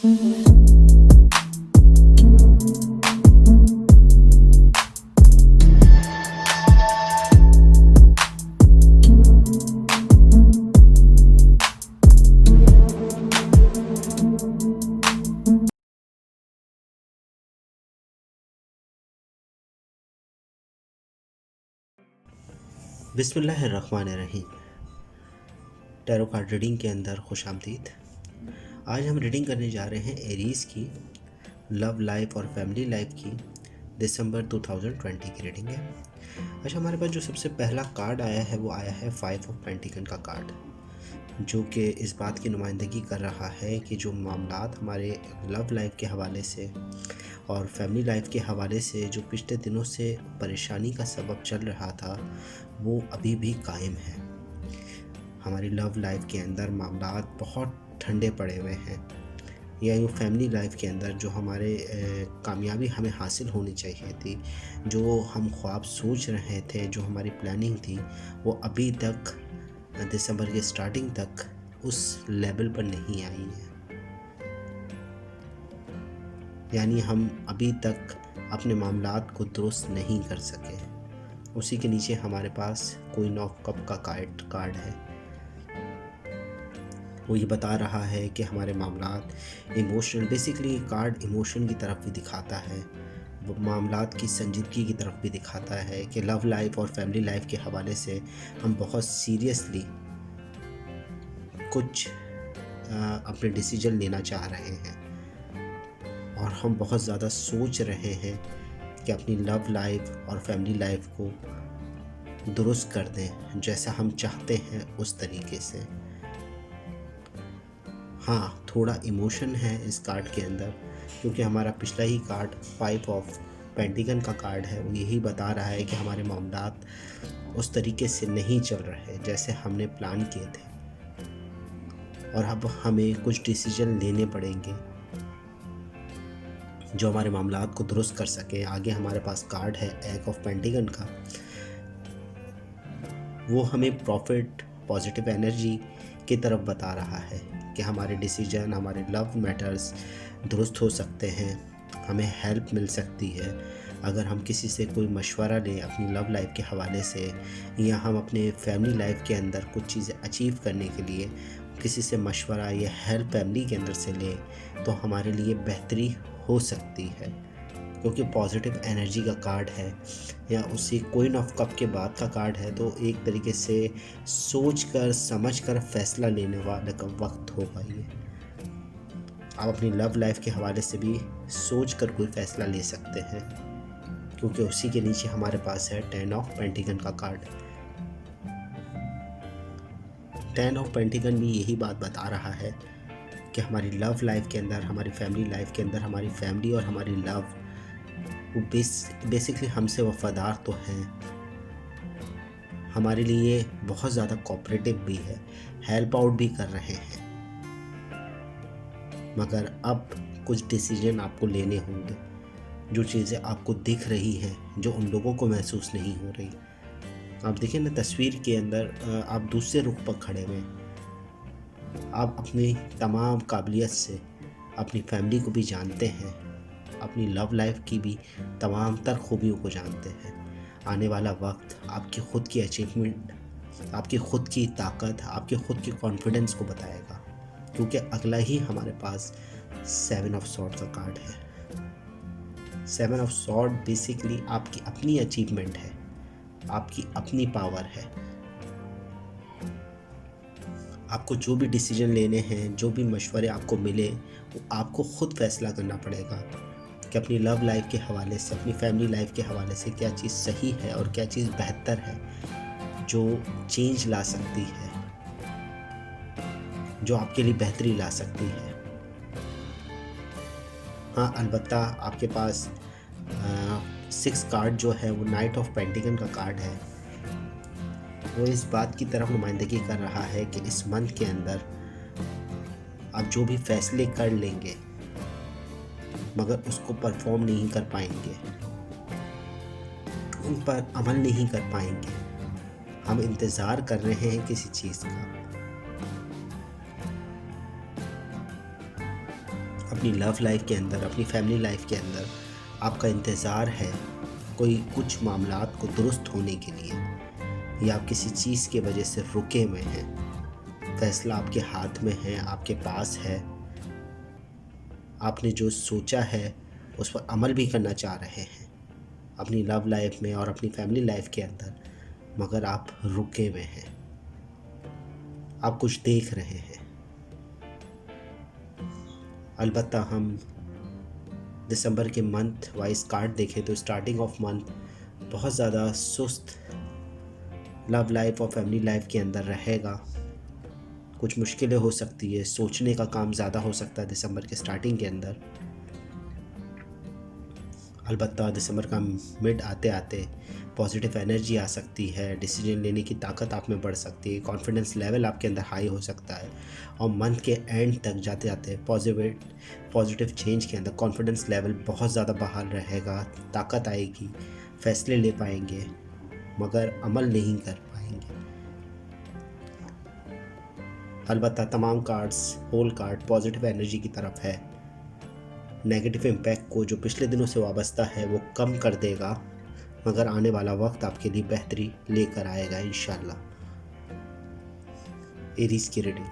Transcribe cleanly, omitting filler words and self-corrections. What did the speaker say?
बिस्मिल्लाहिर्रहमानिर्रहीम। Tarot card reading के अंदर खुशामदीद। आज हम रीडिंग करने जा रहे हैं एरीज़ की लव लाइफ और फैमिली लाइफ की दिसंबर 2020 की रीडिंग है। अच्छा, हमारे पास जो सबसे पहला कार्ड आया है वो आया है 5 ऑफ पेंटिकल का कार्ड, जो कि इस बात की नुमाइंदगी कर रहा है कि जो मामलात हमारे लव लाइफ के हवाले से और फैमिली लाइफ के हवाले से जो पिछले दिनों से परेशानी का सबब चल रहा था वो अभी भी कायम है। हमारी लव लाइफ के अंदर मामलात बहुत ठंडे पड़े हुए हैं, या यूँ फैमिली लाइफ के अंदर जो हमारे कामयाबी हमें हासिल होनी चाहिए थी, जो हम ख्वाब सोच रहे थे, जो हमारी प्लानिंग थी, वो अभी तक दिसंबर के स्टार्टिंग तक उस लेवल पर नहीं आई है। यानी हम अभी तक अपने मामलात को दुरुस्त नहीं कर सके। उसी के नीचे हमारे पास क्वीन ऑफ कप का कार्ड है। वो ये बता रहा है कि हमारे मामलात इमोशनल, बेसिकली कार्ड इमोशन की तरफ भी दिखाता है, वो मामलात की संजीदगी की तरफ भी दिखाता है कि लव लाइफ और फैमिली लाइफ के हवाले से हम बहुत सीरियसली कुछ अपने डिसीजन लेना चाह रहे हैं और हम बहुत ज़्यादा सोच रहे हैं कि अपनी लव लाइफ और फैमिली लाइफ को दुरुस्त कर दें जैसा हम चाहते हैं उस तरीके से। हाँ, थोड़ा इमोशन है इस कार्ड के अंदर, क्योंकि हमारा पिछला ही कार्ड 5 ऑफ पेंटिकल का कार्ड है। वो यही बता रहा है कि हमारे मामलात उस तरीके से नहीं चल रहे जैसे हमने प्लान किए थे और अब हमें कुछ डिसीजन लेने पड़ेंगे जो हमारे मामलात को दुरुस्त कर सके। आगे हमारे पास कार्ड है एग ऑफ पेंटिकल का। वो हमें प्रॉफिट, पॉजिटिव एनर्जी की तरफ बता रहा है कि हमारे डिसीजन, हमारे लव मैटर्स दुरुस्त हो सकते हैं, हमें हेल्प मिल सकती है अगर हम किसी से कोई मशवरा लें अपनी लव लाइफ के हवाले से, या हम अपने फैमिली लाइफ के अंदर कुछ चीज़ें अचीव करने के लिए किसी से मशवरा या हेल्प फैमिली के अंदर से लें, तो हमारे लिए बेहतरी हो सकती है। क्योंकि पॉजिटिव एनर्जी का कार्ड है या उसी क्वीन ऑफ कप के बाद का कार्ड है, तो एक तरीके से सोच कर समझ कर फैसला लेने वाले का वक्त होगा ये। आप अपनी लव लाइफ के हवाले से भी सोच कर कोई फ़ैसला ले सकते हैं, क्योंकि उसी के नीचे हमारे पास है 10 ऑफ पेंटिकल का कार्ड। 10 ऑफ पेंटिकल भी यही बात बता रहा है कि हमारी लव लाइफ के अंदर, हमारी फैमिली लाइफ के अंदर, हमारी फैमिली और हमारी लव वो बेसिकली हमसे वफ़ादार तो हैं, हमारे लिए बहुत ज़्यादा कोऑपरेटिव भी है, हेल्प आउट भी कर रहे हैं, मगर अब कुछ डिसीजन आपको लेने होंगे। जो चीज़ें आपको दिख रही हैं, जो उन लोगों को महसूस नहीं हो रही। आप देखिए ना, तस्वीर के अंदर आप दूसरे रुख पर खड़े हुए, आप अपनी तमाम काबिलियत से अपनी फैमिली को भी जानते हैं, अपनी लव लाइफ की भी तमाम तर खूबियों को जानते हैं। आने वाला वक्त आपकी ख़ुद की अचीवमेंट, आपकी ख़ुद की ताकत, आपके ख़ुद के कॉन्फिडेंस को बताएगा, क्योंकि अगला ही हमारे पास 7 ऑफ सॉर्ड का कार्ड है। 7 ऑफ सॉर्ड बेसिकली आपकी अपनी अचीवमेंट है, आपकी अपनी पावर है। आपको जो भी डिसीजन लेने हैं, जो भी मशवरे आपको मिले, वो आपको ख़ुद फैसला करना पड़ेगा कि अपनी लव लाइफ के हवाले से, अपनी फैमिली लाइफ के हवाले से क्या चीज़ सही है और क्या चीज़ बेहतर है, जो चेंज ला सकती है, जो आपके लिए बेहतरी ला सकती है। हाँ, अलबत्ता आपके पास 6 कार्ड जो है वो नाइट ऑफ पेंटिकल का कार्ड है। वो इस बात की तरफ नुमाइंदगी कर रहा है कि इस मंथ के अंदर आप जो भी फैसले कर लेंगे मगर उसको परफॉर्म नहीं कर पाएंगे, उन पर अमल नहीं कर पाएंगे। हम इंतज़ार कर रहे हैं किसी चीज़ का अपनी लव लाइफ के अंदर, अपनी फैमिली लाइफ के अंदर आपका इंतज़ार है कोई कुछ मामलात को दुरुस्त होने के लिए, या आप किसी चीज़ की वजह से रुके हुए हैं। फैसला आपके हाथ में है, आपके पास है। आपने जो सोचा है उस पर अमल भी करना चाह रहे हैं अपनी लव लाइफ में और अपनी फैमिली लाइफ के अंदर, मगर आप रुके हुए हैं। आप कुछ देख रहे हैं। अलबत्ता हम दिसंबर के मंथ वाइज कार्ड देखें तो स्टार्टिंग ऑफ मंथ बहुत ज़्यादा सुस्त लव लाइफ और फैमिली लाइफ के अंदर रहेगा। कुछ मुश्किलें हो सकती है, सोचने का काम ज़्यादा हो सकता है दिसंबर के स्टार्टिंग के अंदर। अलबत्ता दिसंबर का मिड आते आते पॉजिटिव एनर्जी आ सकती है, डिसीजन लेने की ताकत आप में बढ़ सकती है, कॉन्फिडेंस लेवल आपके अंदर हाई हो सकता है, और मंथ के एंड तक जाते जाते पॉजिटिव चेंज के अंदर कॉन्फिडेंस लेवल बहुत ज़्यादा बहाल रहेगा, ताकत आएगी, फैसले ले पाएंगे मगर अमल नहीं कर पाएंगे। अलबत्ता तमाम cards, whole card positive energy की तरफ है। नेगेटिव इम्पैक्ट को जो पिछले दिनों से वाबस्ता है वो कम कर देगा, मगर आने वाला वक्त आपके लिए बेहतरी लेकर आएगा इंशाल्लाह। एरीज की रीडिंग।